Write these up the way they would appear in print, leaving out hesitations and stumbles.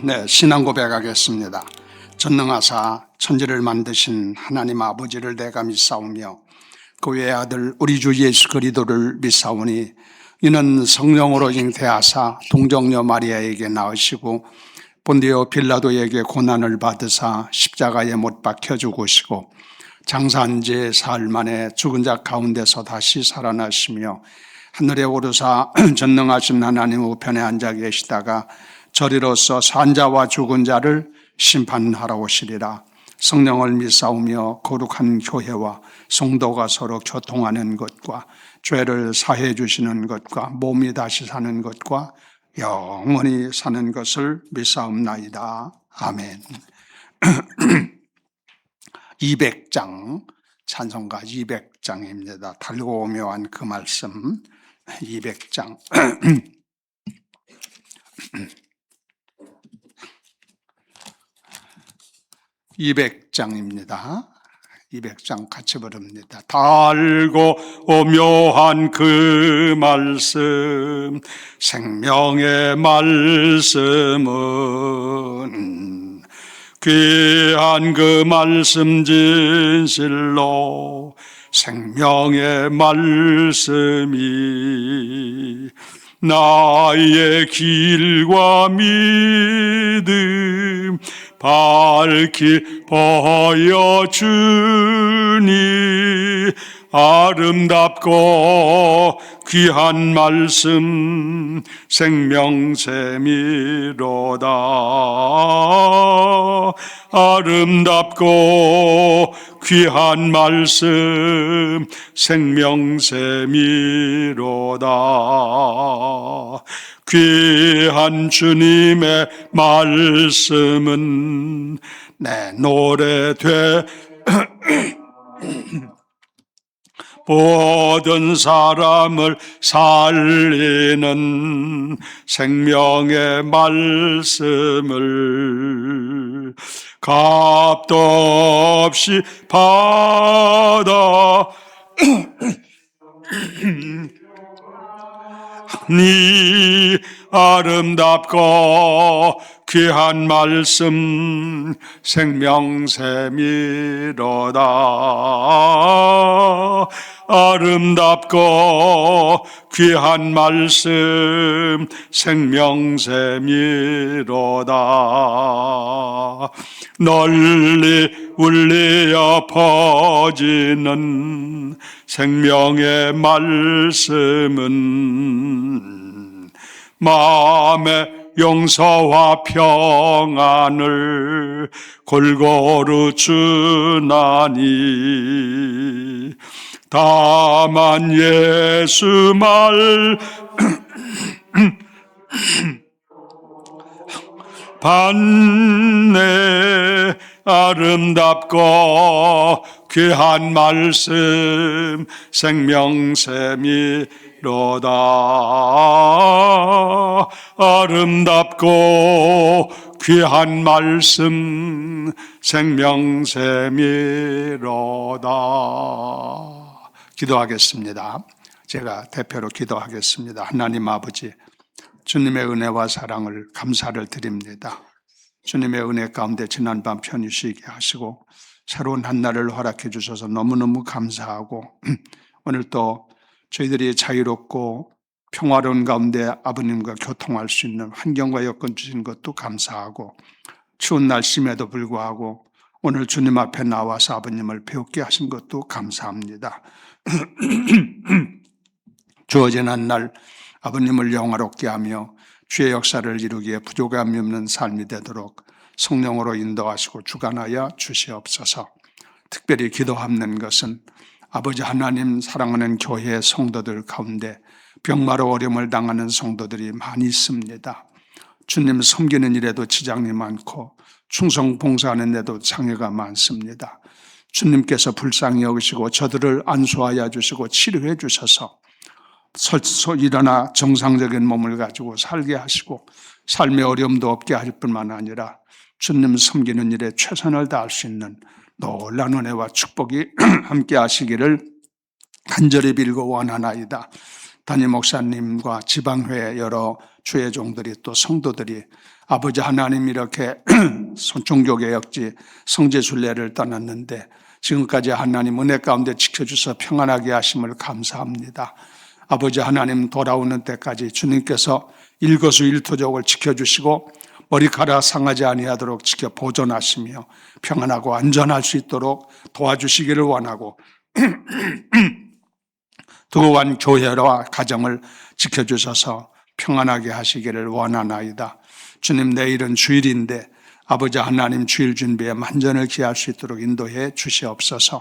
네, 신앙 고백하겠습니다. 전능하사 천지를 만드신 하나님 아버지를 내가 믿사오며 그 외아들 우리 주 예수 그리스도를 믿사오니 이는 성령으로 잉태하사 동정녀 마리아에게 낳으시고 본디오 빌라도에게 고난을 받으사 십자가에 못 박혀 죽으시고 장사한 지 사흘 만에 죽은 자 가운데서 다시 살아나시며 하늘에 오르사 전능하신 하나님 우편에 앉아 계시다가 저리로서 산자와 죽은 자를 심판하러 오시리라. 성령을 믿사오며 거룩한 교회와 성도가 서로 교통하는 것과 죄를 사해 주시는 것과 몸이 다시 사는 것과 영원히 사는 것을 믿사옵나이다. 아멘. 200장 찬송가 200장입니다. 달고 오묘한 그 말씀 200장 200장입니다. 200장 같이 부릅니다. 달고 오묘한 그 말씀, 생명의 말씀은 귀한 그 말씀 진실로 생명의 말씀이 나의 길과 믿음 밝히 보여주니 아름답고 귀한 말씀 생명샘이로다. 아름답고 귀한 말씀 생명샘이로다. 귀한 주님의 말씀은 내 노래 돼 모든 사람을 살리는 생명의 말씀을 값도 없이 받아 네 아름답고 귀한 말씀 생명샘이로다. 아름답고 귀한 말씀 생명샘이로다. 널리 울리어 퍼지는 생명의 말씀은 마음의 용서와 평안을 골고루 주나니 다만 예수 말 받네. 아름답고 귀한 말씀 생명샘이로다. 아름답고 귀한 말씀 생명샘이로다. 기도하겠습니다. 제가 대표로 기도하겠습니다. 하나님 아버지, 주님의 은혜와 사랑을 감사를 드립니다. 주님의 은혜 가운데 지난밤 편히 쉬게 하시고 새로운 한날을 허락해 주셔서 너무너무 감사하고 오늘 또 저희들이 자유롭고 평화로운 가운데 아버님과 교통할 수 있는 환경과 여건 주신 것도 감사하고 추운 날씨에도 불구하고 오늘 주님 앞에 나와서 아버님을 배우게 하신 것도 감사합니다. 주어진 한 날 아버님을 영화롭게 하며 주의 역사를 이루기에 부족함이 없는 삶이 되도록 성령으로 인도하시고 주관하여 주시옵소서. 특별히 기도하는 것은 아버지 하나님 사랑하는 교회의 성도들 가운데 병마로 어려움을 당하는 성도들이 많이 있습니다. 주님 섬기는 일에도 지장이 많고 충성 봉사하는 데도 장애가 많습니다. 주님께서 불쌍히 여기시고 저들을 안수하여 주시고 치료해 주셔서 일어나 정상적인 몸을 가지고 살게 하시고 삶의 어려움도 없게 할 뿐만 아니라 주님 섬기는 일에 최선을 다할 수 있는 놀라운 은혜와 축복이 함께 하시기를 간절히 빌고 원하나이다. 담임 목사님과 지방회 여러 주의 종들이 또 성도들이 아버지 하나님 이렇게 종교개혁지 성지순례를 떠났는데 지금까지 하나님 은혜 가운데 지켜주셔서 평안하게 하심을 감사합니다. 아버지 하나님 돌아오는 때까지 주님께서 일거수일투족을 지켜주시고 머리카락 상하지 아니하도록 지켜 보존하시며 평안하고 안전할 수 있도록 도와주시기를 원하고 두고한 교회와 가정을 지켜주셔서 평안하게 하시기를 원하나이다. 주님, 내일은 주일인데 아버지 하나님 주일 준비에 만전을 기할 수 있도록 인도해 주시옵소서.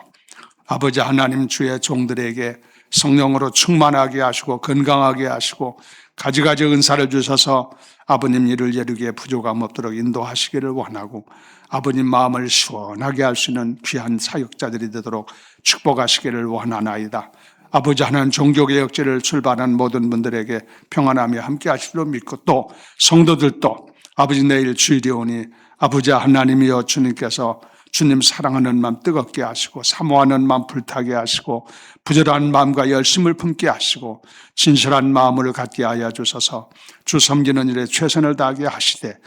아버지 하나님 주의 종들에게 성령으로 충만하게 하시고 건강하게 하시고 가지가지 은사를 주셔서 아버님 일을 이루기에 부족함 없도록 인도하시기를 원하고 아버님 마음을 시원하게 할 수 있는 귀한 사역자들이 되도록 축복하시기를 원하나이다. 아버지 하나님 종교개혁제를 출발한 모든 분들에게 평안함이 함께 하시리로 믿고 또 성도들도 아버지 내일 주일이 오니 아버지 하나님이여 주님께서 주님 사랑하는 마음 뜨겁게 하시고 사모하는 마음 불타게 하시고 부절한 마음과 열심을 품게 하시고 진실한 마음을 갖게 하여 주셔서 주 섬기는 일에 최선을 다하게 하시되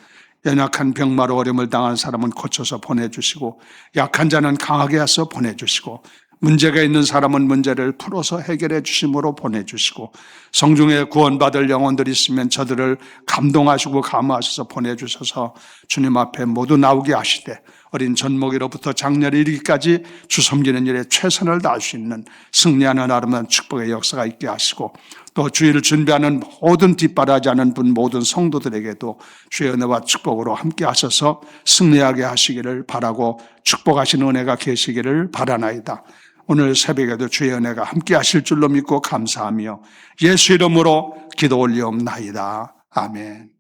연약한 병마로 어려움을 당한 사람은 고쳐서 보내주시고 약한 자는 강하게 해서 보내주시고 문제가 있는 사람은 문제를 풀어서 해결해 주심으로 보내주시고 성중에 구원받을 영혼들이 있으면 저들을 감동하시고 감화하셔서 보내주셔서 주님 앞에 모두 나오게 하시되 어린 젖먹이로부터 장년에 이르기까지 주 섬기는 일에 최선을 다할 수 있는 승리하는 아름다운 축복의 역사가 있게 하시고 또 주일을 준비하는 모든 뒷바라지 않은 분 모든 성도들에게도 주의 은혜와 축복으로 함께 하셔서 승리하게 하시기를 바라고 축복하시는 은혜가 계시기를 바라나이다. 오늘 새벽에도 주의 은혜가 함께 하실 줄로 믿고 감사하며 예수 이름으로 기도 올리옵나이다. 아멘.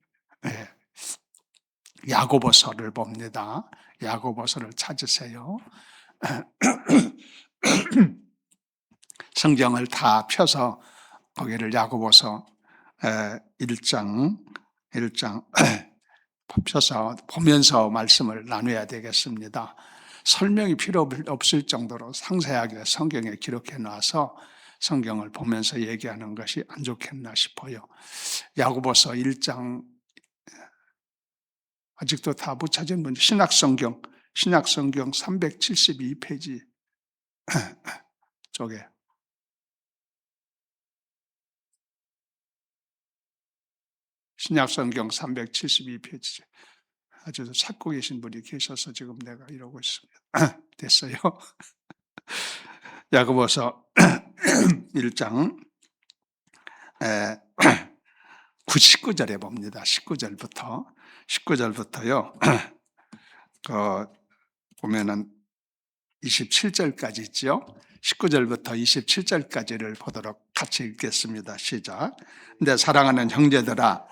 네. 야고보서를 봅니다. 야고보서를 찾으세요. 성경을 다 펴서 거기를 야고보서 1장 펴서 보면서 말씀을 나눠야 되겠습니다. 설명이 필요 없을 정도로 상세하게 성경에 기록해 놔서 성경을 보면서 얘기하는 것이 안 좋겠나 싶어요. 야고보서 1장 아직도 다 못 찾은 분 신약성경 372페이지 쪽에 신약성경 372페이지 아주 찾고 계신 분이 계셔서 지금 내가 이러고 있습니다. 됐어요. 야고보서 1장 19절에 봅니다. 19절부터요. 보면은 27절까지 있죠. 19절부터 27절까지를 보도록 같이 읽겠습니다. 시작. 근데 사랑하는 형제들아,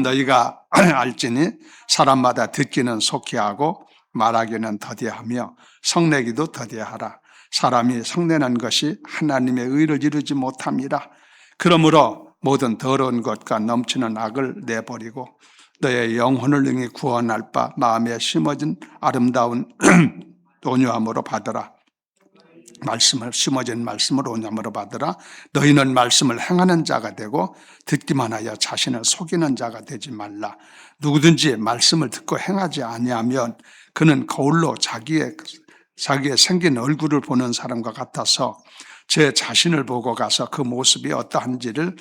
너희가 알지니 사람마다 듣기는 속히 하고 말하기는 더디하며 성내기도 더디하라. 사람이 성내는 것이 하나님의 의를 이루지 못함이라. 그러므로 모든 더러운 것과 넘치는 악을 내버리고 너의 영혼을 능히 구원할 바 마음에 심어진 아름다운 온유함으로 받으라. 심어진 말씀을 온유함으로 받으라. 너희는 말씀을 행하는 자가 되고 듣기만 하여 자신을 속이는 자가 되지 말라. 누구든지 말씀을 듣고 행하지 아니하면 그는 거울로 자기의 생긴 얼굴을 보는 사람과 같아서 제 자신을 보고 가서 그 모습이 어떠했는지를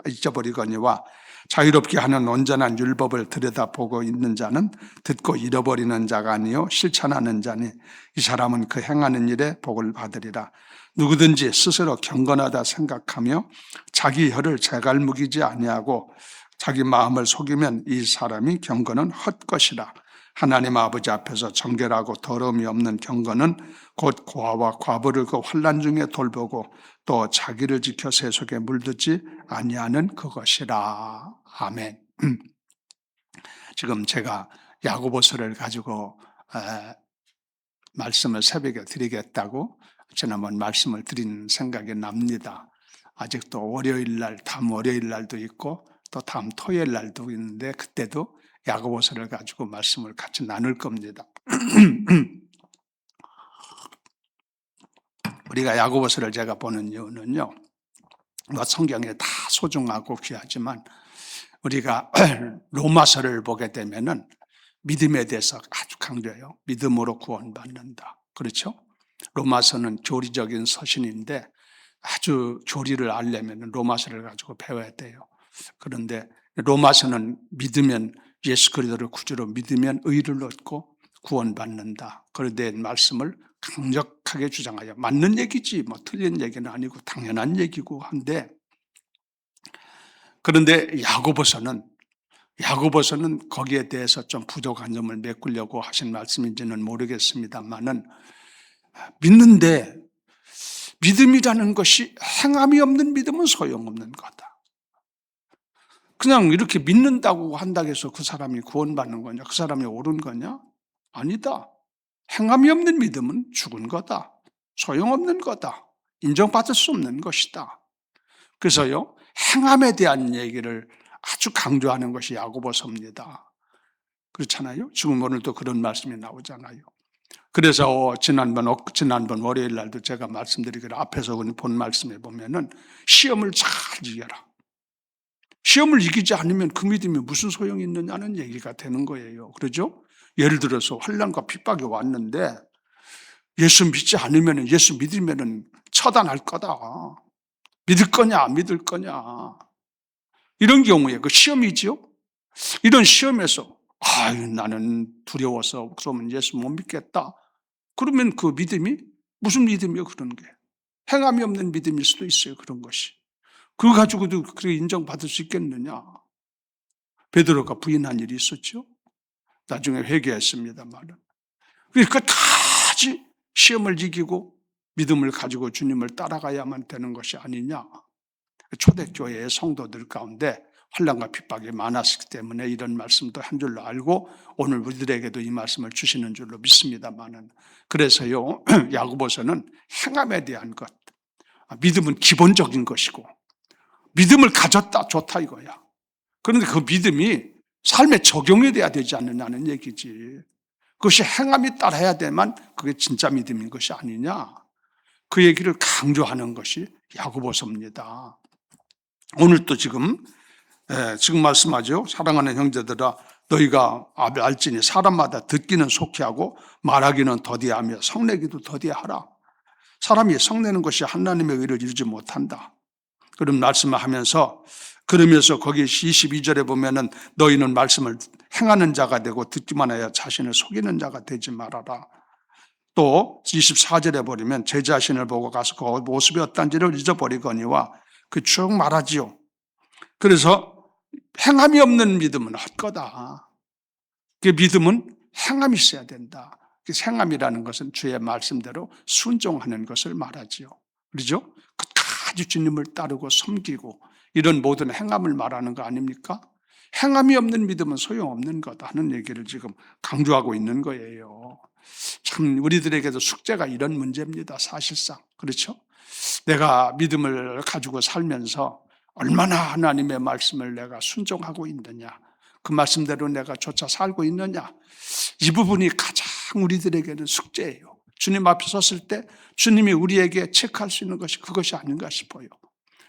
잊어버리거니와 자유롭게 하는 온전한 율법을 들여다보고 있는 자는 듣고 잃어버리는 자가 아니요 실천하는 자니 이 사람은 그 행하는 일에 복을 받으리라. 누구든지 스스로 경건하다 생각하며 자기 혀를 재갈무기지 아니하고 자기 마음을 속이면 이 사람이 경건은 헛것이라. 하나님 아버지 앞에서 정결하고 더러움이 없는 경건은 곧 고아와 과부를 그 환난 중에 돌보고 또 자기를 지켜 세속에 물들지 아니하는 그것이라. 아멘. 지금 제가 야고보서를 가지고 말씀을 새벽에 드리겠다고 지난번 말씀을 드린 생각이 납니다. 아직도 월요일 날, 다음 월요일 날도 있고 또 다음 토요일 날도 있는데 그때도 야고보서를 가지고 말씀을 같이 나눌 겁니다. 우리가 야고보서를 제가 보는 이유는요. 성경에 다 소중하고 귀하지만 우리가 로마서를 보게 되면은 믿음에 대해서 아주 강조해요. 믿음으로 구원받는다. 그렇죠? 로마서는 교리적인 서신인데 아주 교리를 알려면 로마서를 가지고 배워야 돼요. 그런데 로마서는 믿으면 예수 그리스도를 구주로 믿으면 의를 얻고 구원받는다. 그런데 말씀을 강력하게 주장하여 맞는 얘기지 뭐 틀린 얘기는 아니고 당연한 얘기고 한데 그런데 야고보서는 거기에 대해서 좀 부족한 점을 메꾸려고 하신 말씀인지는 모르겠습니다만은 믿는데 믿음이라는 것이 행함이 없는 믿음은 소용없는 거다. 그냥 이렇게 믿는다고 한다고 해서 그 사람이 구원받는 거냐? 그 사람이 옳은 거냐? 아니다. 행함이 없는 믿음은 죽은 거다. 소용없는 거다. 인정받을 수 없는 것이다. 그래서요, 행함에 대한 얘기를 아주 강조하는 것이 야고보서입니다. 그렇잖아요? 지금 오늘도 그런 말씀이 나오잖아요. 그래서 지난번 월요일 날도 제가 말씀드리기를 앞에서 본 말씀에 보면은 시험을 잘 이겨라. 시험을 이기지 않으면 그 믿음이 무슨 소용이 있느냐는 얘기가 되는 거예요. 그러죠? 예를 들어서 환난과 핍박이 왔는데 예수 믿지 않으면 예수 믿으면 처단할 거다. 믿을 거냐 안 믿을 거냐. 이런 경우에 그 시험이지요. 이런 시험에서 나는 두려워서 그러면 예수 못 믿겠다. 그러면 그 믿음이 무슨 믿음이요 그런 게. 행함이 없는 믿음일 수도 있어요. 그런 것이. 그거 가지고도 그렇게 인정받을 수 있겠느냐. 베드로가 부인한 일이 있었죠. 나중에 회개했습니다만. 끝까지 시험을 이기고 믿음을 가지고 주님을 따라가야만 되는 것이 아니냐. 초대교회의 성도들 가운데 환난과 핍박이 많았기 때문에 이런 말씀도 한 줄로 알고 오늘 우리들에게도 이 말씀을 주시는 줄로 믿습니다만은 그래서요 야고보서는 행함에 대한 것, 믿음은 기본적인 것이고 믿음을 가졌다 좋다 이거야. 그런데 그 믿음이 삶에 적용이 돼야 되지 않느냐는 얘기지. 그것이 행함이 따라야 되만 그게 진짜 믿음인 것이 아니냐. 그 얘기를 강조하는 것이 야고보서입니다. 오늘 또 지금 말씀하죠. 사랑하는 형제들아 너희가 알지니 사람마다 듣기는 속히 하고 말하기는 더디하며 성내기도 더디하라. 사람이 성내는 것이 하나님의 의를 이루지 못한다. 그런 말씀을 하면서 그러면서 거기 22절에 보면은 너희는 말씀을 행하는 자가 되고 듣기만 하여 자신을 속이는 자가 되지 말아라. 또 24절에 보면 제 자신을 보고 가서 그 모습이 어떤지를 잊어버리거니와 그 쭉 말하지요. 그래서 행함이 없는 믿음은 헛거다. 그 믿음은 행함이 있어야 된다. 그 행함이라는 것은 주의 말씀대로 순종하는 것을 말하지요. 그렇죠? 끝까지 주님을 따르고 섬기고 이런 모든 행함을 말하는 거 아닙니까? 행함이 없는 믿음은 소용없는 거다 하는 얘기를 지금 강조하고 있는 거예요. 참 우리들에게도 숙제가 이런 문제입니다. 사실상. 그렇죠? 내가 믿음을 가지고 살면서 얼마나 하나님의 말씀을 내가 순종하고 있느냐, 그 말씀대로 내가 쫓아 살고 있느냐, 이 부분이 가장 우리들에게는 숙제예요. 주님 앞에 섰을 때 주님이 우리에게 체크할 수 있는 것이 그것이 아닌가 싶어요.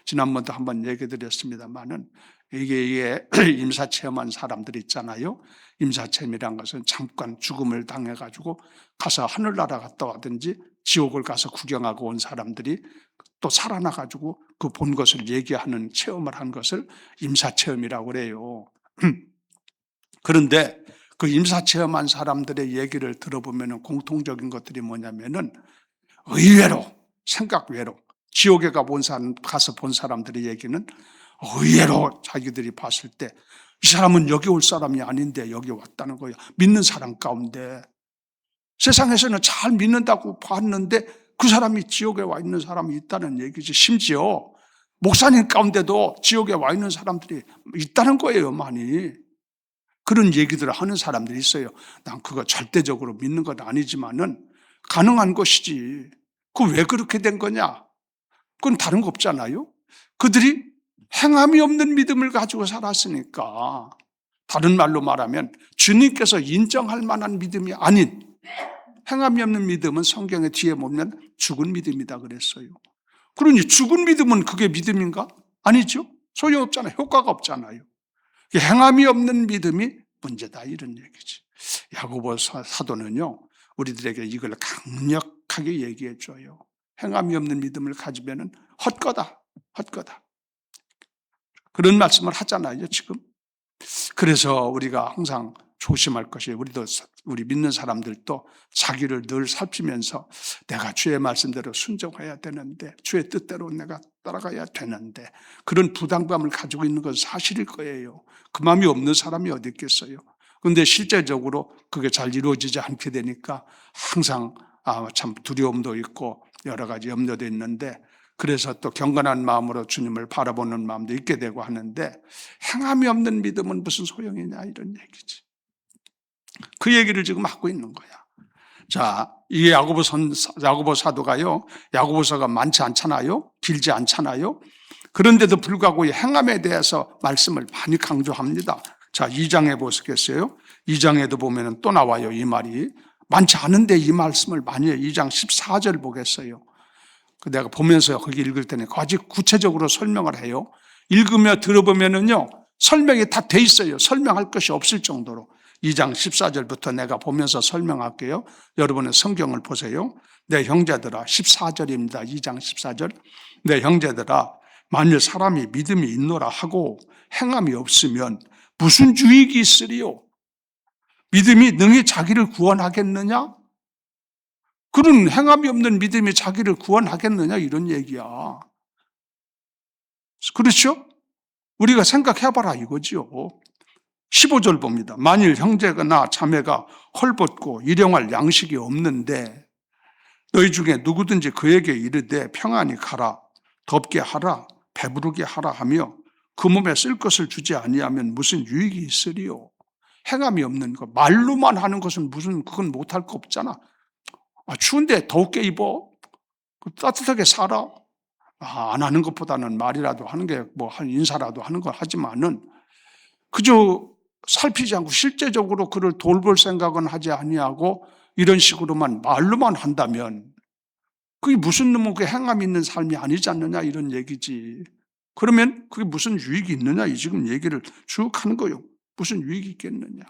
지난번도 한번 얘기 드렸습니다만은 이게 임사체험한 사람들 있잖아요. 임사체험이란 것은 잠깐 죽음을 당해가지고 가서 하늘나라 갔다 와든지 지옥을 가서 구경하고 온 사람들이 또 살아나가지고 그 본 것을 얘기하는 체험을 한 것을 임사체험이라고 그래요. 그런데 그 임사체험한 사람들의 얘기를 들어보면 공통적인 것들이 뭐냐면은 의외로 생각 외로 지옥에 가서 본 사람들의 얘기는 의외로 자기들이 봤을 때 이 사람은 여기 올 사람이 아닌데 여기 왔다는 거예요. 믿는 사람 가운데 세상에서는 잘 믿는다고 봤는데 그 사람이 지옥에 와 있는 사람이 있다는 얘기지. 심지어 목사님 가운데도 지옥에 와 있는 사람들이 있다는 거예요. 많이. 그런 얘기들을 하는 사람들이 있어요. 난 그거 절대적으로 믿는 건 아니지만은 가능한 것이지. 그 왜 그렇게 된 거냐? 그건 다른 거 없잖아요. 그들이 행함이 없는 믿음을 가지고 살았으니까. 다른 말로 말하면 주님께서 인정할 만한 믿음이 아닌 행함이 없는 믿음은 성경의 뒤에 보면 죽은 믿음이다 그랬어요. 그러니 죽은 믿음은 그게 믿음인가? 아니죠. 소용없잖아요. 효과가 없잖아요. 행함이 없는 믿음이 문제다 이런 얘기지. 야고보 사도는요, 우리들에게 이걸 강력하게 얘기해 줘요. 행함이 없는 믿음을 가지면은 헛거다. 헛거다. 그런 말씀을 하잖아요, 지금. 그래서 우리가 항상 조심할 것이, 우리 믿는 사람들도 자기를 늘 살피면서 내가 주의 말씀대로 순종해야 되는데, 주의 뜻대로 내가 따라가야 되는데, 그런 부담감을 가지고 있는 건 사실일 거예요. 그 마음이 없는 사람이 어디 있겠어요. 그런데 실제적으로 그게 잘 이루어지지 않게 되니까 항상 참 두려움도 있고 여러 가지 염려도 있는데, 그래서 또 경건한 마음으로 주님을 바라보는 마음도 있게 되고 하는데, 행함이 없는 믿음은 무슨 소용이냐 이런 얘기지. 그 얘기를 지금 하고 있는 거야. 자, 이게 야고보 사도가요, 야고보서가 많지 않잖아요. 길지 않잖아요. 그런데도 불구하고 이 행함에 대해서 말씀을 많이 강조합니다. 자, 2장에 보시겠어요? 2장에도 보면은 또 나와요, 이 말이. 많지 않은데 이 말씀을 많이 해요. 2장 14절 보겠어요. 내가 보면서 거기 읽을 때는 아주 구체적으로 설명을 해요. 읽으며 들어보면은요, 설명이 다 돼 있어요. 설명할 것이 없을 정도로. 2장 14절부터 내가 보면서 설명할게요. 여러분은 성경을 보세요. 내 형제들아, 14절입니다. 2장 14절. 내 형제들아, 만일 사람이 믿음이 있노라 하고 행함이 없으면 무슨 유익이 있으리요? 믿음이 능히 자기를 구원하겠느냐? 그런 행함이 없는 믿음이 자기를 구원하겠느냐 이런 얘기야. 그렇죠? 우리가 생각해봐라 이거지요. 15절 봅니다. 만일 형제나 자매가 헐벗고 일용할 양식이 없는데 너희 중에 누구든지 그에게 이르되 평안히 가라, 덥게 하라, 배부르게 하라 하며 그 몸에 쓸 것을 주지 아니하면 무슨 유익이 있으리요? 행함이 없는 것, 말로만 하는 것은 그건 못할 거 없잖아. 추운데 더웁게 입어. 따뜻하게 살아. 안 하는 것보다는 말이라도 하는 게 한 인사라도 하는 걸 하지만은 그저 살피지 않고 실제적으로 그를 돌볼 생각은 하지 아니하고 이런 식으로만 말로만 한다면 그게 무슨 그 행함 있는 삶이 아니지 않느냐 이런 얘기지. 그러면 그게 무슨 유익이 있느냐 이 지금 얘기를 쭉 하는 거예요. 무슨 유익이 있겠느냐.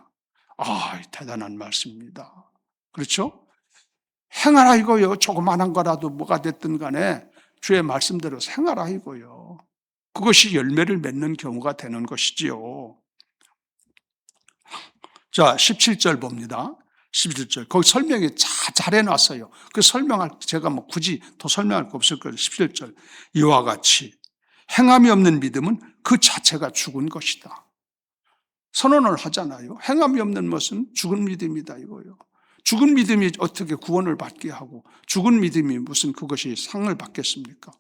대단한 말씀입니다. 그렇죠? 행하라 이거요. 조그만한 거라도 뭐가 됐든 간에 주의 말씀대로 행하라 이거요. 그것이 열매를 맺는 경우가 되는 것이지요. 자, 17절 봅니다. 11절. 거기 설명이 잘 해놨어요. 그 제가 굳이 더 설명할 거 없을 거예요. 17절. 이와 같이 행함이 없는 믿음은 그 자체가 죽은 것이다. 선언을 하잖아요. 행함이 없는 것은 죽은 믿음이다 이거예요. 죽은 믿음이 어떻게 구원을 받게 하고 죽은 믿음이 무슨 그것이 상을 받겠습니까?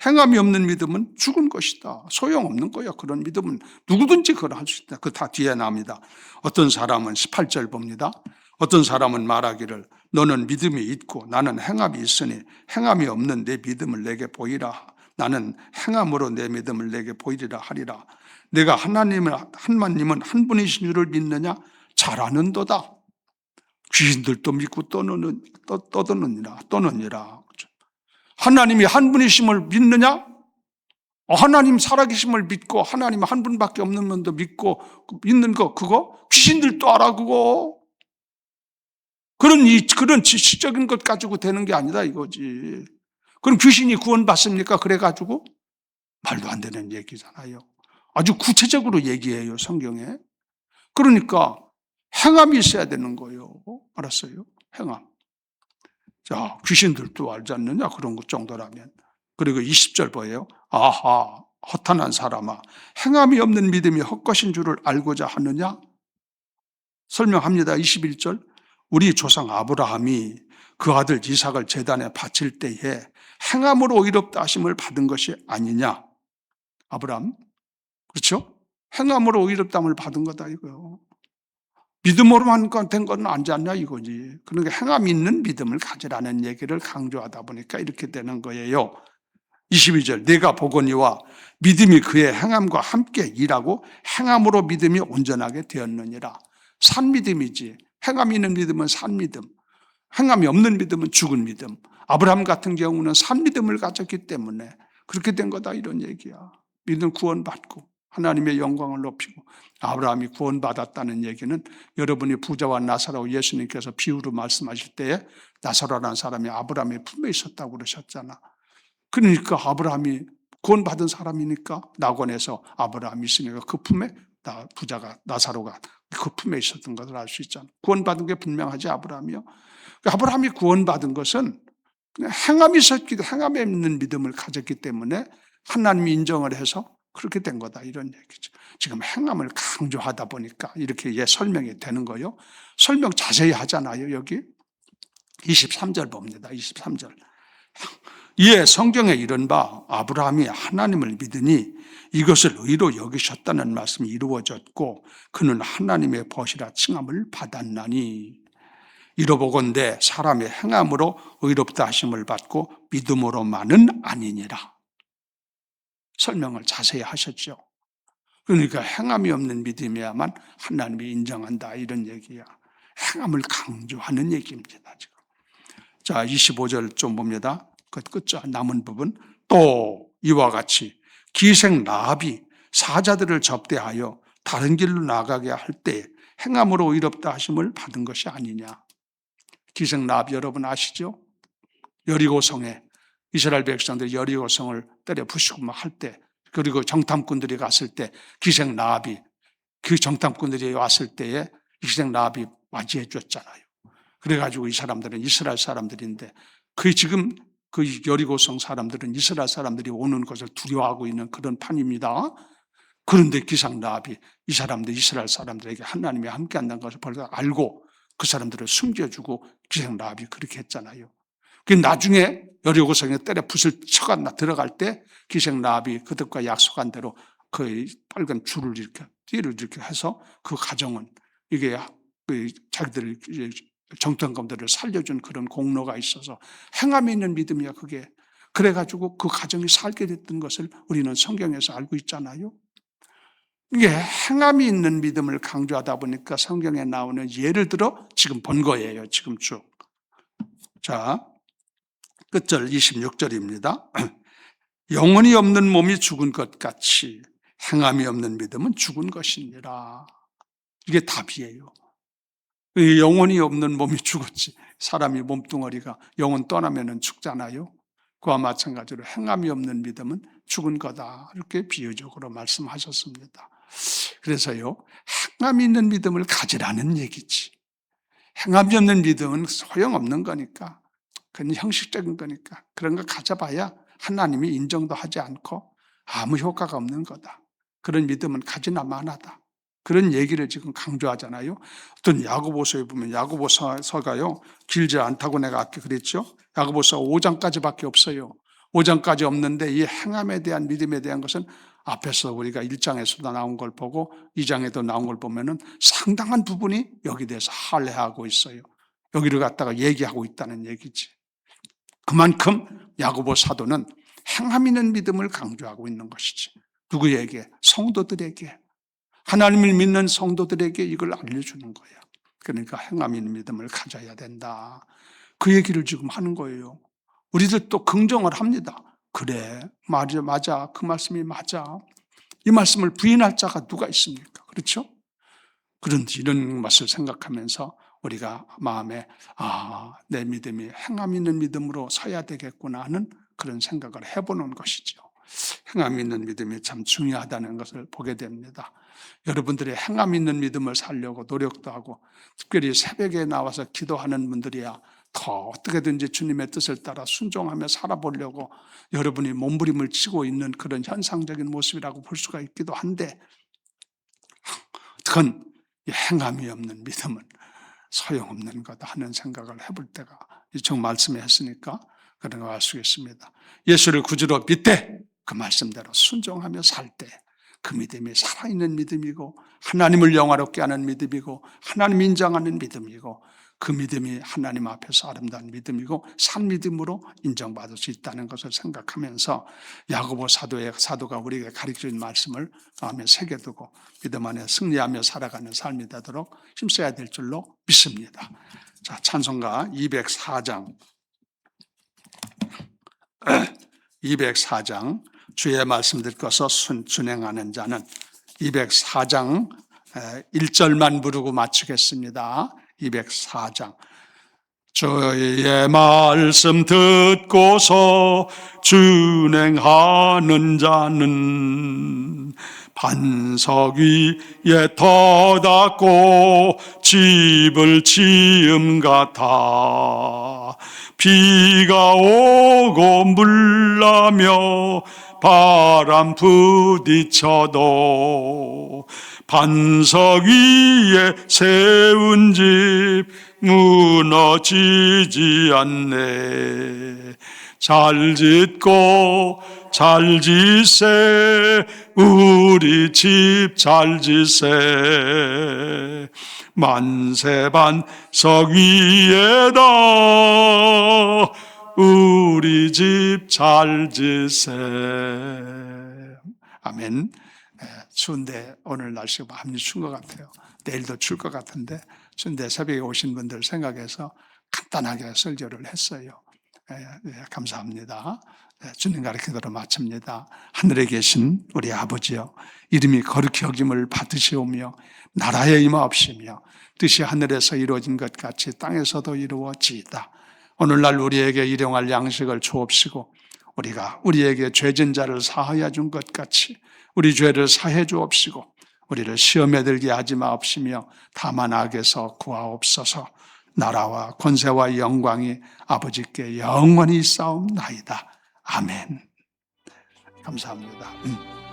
행함이 없는 믿음은 죽은 것이다. 소용없는 거야. 그런 믿음은 누구든지 그걸 할 수 있다. 그 다 뒤에 나옵니다. 어떤 사람은 18절 봅니다. 어떤 사람은 말하기를 너는 믿음이 있고 나는 행함이 있으니 행함이 없는 내 믿음을 내게 보이라. 나는 행함으로 내 믿음을 내게 보이리라 하리라. 내가 하나님은 한 분이신 줄을 믿느냐? 잘 아는도다. 귀신들도 믿고 떠드느니라. 하나님이 한 분이심을 믿느냐? 하나님 살아계심을 믿고 하나님 한 분밖에 없는 분도 믿고 믿는 거 그거 귀신들도 알아 그거. 그런 지식적인 것 가지고 되는 게 아니다 이거지. 그럼 귀신이 구원받습니까? 그래가지고 말도 안 되는 얘기잖아요. 아주 구체적으로 얘기해요 성경에. 그러니까 행함이 있어야 되는 거예요. 알았어요? 행함. 자, 귀신들도 알지 않느냐? 그런 것 정도라면. 그리고 20절 보여요. 아하, 허탄한 사람아, 행함이 없는 믿음이 헛것인 줄을 알고자 하느냐? 설명합니다. 21절. 우리 조상 아브라함이 그 아들 이삭을 제단에 바칠 때에 행함으로 의롭다 하심을 받은 것이 아니냐? 아브라함. 그렇죠? 행함으로 의롭다함을 받은 거다 이거요. 믿음으로만 된 건 아니지 않냐 이거지. 그러니까 행함 있는 믿음을 가지라는 얘기를 강조하다 보니까 이렇게 되는 거예요. 22절. 내가 보거니와 믿음이 그의 행함과 함께 일하고 행함으로 믿음이 온전하게 되었느니라. 산 믿음이지. 행함이 있는 믿음은 산 믿음. 행함이 없는 믿음은 죽은 믿음. 아브라함 같은 경우는 산 믿음을 가졌기 때문에 그렇게 된 거다 이런 얘기야. 믿음 구원받고 하나님의 영광을 높이고 아브라함이 구원받았다는 얘기는 여러분이 부자와 나사로 예수님께서 비유로 말씀하실 때에 나사로라는 사람이 아브라함의 품에 있었다고 그러셨잖아. 그러니까 아브라함이 구원받은 사람이니까 낙원에서 아브라함이 있으니까 그 품에 부자가 나사로가 그 품에 있었던 것을 알 수 있잖아. 구원받은 게 분명하지 아브라함이요. 아브라함이 구원받은 것은 그냥 행함이 있었기 때문에 행함에 있는 믿음을 가졌기 때문에 하나님이 인정을 해서 그렇게 된 거다 이런 얘기죠. 지금 행함을 강조하다 보니까 이렇게 설명이 되는 거예요. 설명 자세히 하잖아요. 여기 23절 봅니다. 23절. 이에 성경에 이른바 아브라함이 하나님을 믿으니 이것을 의로 여기셨다는 말씀이 이루어졌고 그는 하나님의 벗이라 칭함을 받았나니 이로보건대 사람의 행함으로 의롭다 하심을 받고 믿음으로만은 아니니라. 설명을 자세히 하셨죠. 그러니까 행함이 없는 믿음이야만 하나님이 인정한다 이런 얘기야. 행함을 강조하는 얘기입니다. 지금. 자, 25절 좀 봅니다. 그 끝자 남은 부분. 또 이와 같이 기생 라합이 사자들을 접대하여 다른 길로 나가게 할 때 행함으로 의롭다 하심을 받은 것이 아니냐. 기생 라합 여러분 아시죠? 여리고성에 이스라엘 백성들이 여리고성을 때려 부수고 막 할 때, 그리고 정탐꾼들이 갔을 때 기생 라합이 그 정탐꾼들이 왔을 때에 기생 라합이 맞이해 줬잖아요. 그래가지고 이 사람들은 이스라엘 사람들인데 그 지금 그 여리고성 사람들은 이스라엘 사람들이 오는 것을 두려워하고 있는 그런 판입니다. 그런데 기생 라합이 이 사람들 이스라엘 사람들에게 하나님이 함께한다는 것을 벌써 알고 그 사람들을 숨겨주고 기생 라합이 그렇게 했잖아요. 그 나중에 여리고성에 때려 붓을 쳐가 들어갈 때 기생 라합이 그들과 약속한 대로 그 빨간 줄을 이렇게 띠를 이렇게 해서 그 가정은 이게 자기들 정탐꾼들을 살려준 그런 공로가 있어서 행함이 있는 믿음이야 그게. 그래가지고 그 가정이 살게 됐던 것을 우리는 성경에서 알고 있잖아요. 이게 행함이 있는 믿음을 강조하다 보니까 성경에 나오는 예를 들어 지금 본 거예요. 지금 쭉. 자, 끝절 26절입니다. 영혼이 없는 몸이 죽은 것 같이 행함이 없는 믿음은 죽은 것이니라. 이게 답이에요. 영혼이 없는 몸이 죽었지. 사람이 몸뚱어리가 영혼 떠나면 죽잖아요. 그와 마찬가지로 행함이 없는 믿음은 죽은 거다. 이렇게 비유적으로 말씀하셨습니다. 그래서요, 행함이 있는 믿음을 가지라는 얘기지. 행함이 없는 믿음은 소용없는 거니까, 그건 형식적인 거니까 그런 거 가져봐야 하나님이 인정도 하지 않고 아무 효과가 없는 거다. 그런 믿음은 가지나 마나다. 그런 얘기를 지금 강조하잖아요. 어떤 야고보서에 보면 야고보서가요 길지 않다고 내가 아까 그랬죠. 야고보서 5장까지밖에 없어요. 5장까지 없는데 이 행함에 대한 믿음에 대한 것은 앞에서 우리가 1장에서도 나온 걸 보고 2장에도 나온 걸 보면은 상당한 부분이 여기 대해서 할례하고 있어요. 여기를 갖다가 얘기하고 있다는 얘기지. 그만큼 야고보 사도는 행함 있는 믿음을 강조하고 있는 것이지. 누구에게? 성도들에게. 하나님을 믿는 성도들에게 이걸 알려주는 거예요. 그러니까 행함 있는 믿음을 가져야 된다. 그 얘기를 지금 하는 거예요. 우리들 또 긍정을 합니다. 그래, 맞아. 그 말씀이 맞아. 이 말씀을 부인할 자가 누가 있습니까? 그렇죠? 그런데 이런 것을 생각하면서 우리가 마음에 내 믿음이 행함 있는 믿음으로 서야 되겠구나 하는 그런 생각을 해보는 것이죠. 행함 있는 믿음이 참 중요하다는 것을 보게 됩니다. 여러분들이 행함 있는 믿음을 살려고 노력도 하고 특별히 새벽에 나와서 기도하는 분들이야 더 어떻게든지 주님의 뜻을 따라 순종하며 살아보려고 여러분이 몸부림을 치고 있는 그런 현상적인 모습이라고 볼 수가 있기도 한데 그건 행함이 없는 믿음은 소용없는 거다 하는 생각을 해볼 때가 정 말씀에 했으니까 그런 거 알 수 있습니다. 예수를 구주로 믿되 그 말씀대로 순종하며 살 때 그 믿음이 살아있는 믿음이고 하나님을 영화롭게 하는 믿음이고 하나님 인정하는 믿음이고 그 믿음이 하나님 앞에서 아름다운 믿음이고 산 믿음으로 인정받을 수 있다는 것을 생각하면서 야고보 사도가 우리에게 가르쳐준 말씀을 마음에 새겨두고 믿음 안에 승리하며 살아가는 삶이 되도록 힘써야 될 줄로 믿습니다. 자, 찬송가 204장 204장 주의 말씀 듣고서 준행하는 자는 204장 1절만 부르고 마치겠습니다. 204장 주의 말씀 듣고서 준행하는 자는 반석 위에 터닫고 집을 지음 같아 비가 오고 물나며 바람 부딪혀도 반석 위에 세운 집 무너지지 않네. 잘 짓고 잘 지세 우리 집 잘 지세 만세 반석 위에다 우리 집 잘 지세. 아멘. 추운데 오늘 날씨가 많이 추운 것 같아요. 내일도 추울 것 같은데 추운데 새벽에 오신 분들 생각해서 간단하게 설교를 했어요. 감사합니다. 주님 가르치도록 마칩니다. 하늘에 계신 우리 아버지여, 이름이 거룩히 여김을 받으시오며 나라의 임하옵시며 뜻이 하늘에서 이루어진 것 같이 땅에서도 이루어지이다. 오늘날 우리에게 일용할 양식을 주옵시고 우리가 우리에게 죄진 자를 사하여 준 것 같이 우리 죄를 사해 주옵시고 우리를 시험에 들게 하지 마옵시며 다만 악에서 구하옵소서. 나라와 권세와 영광이 아버지께 영원히 있사옵나이다. 아멘. 감사합니다.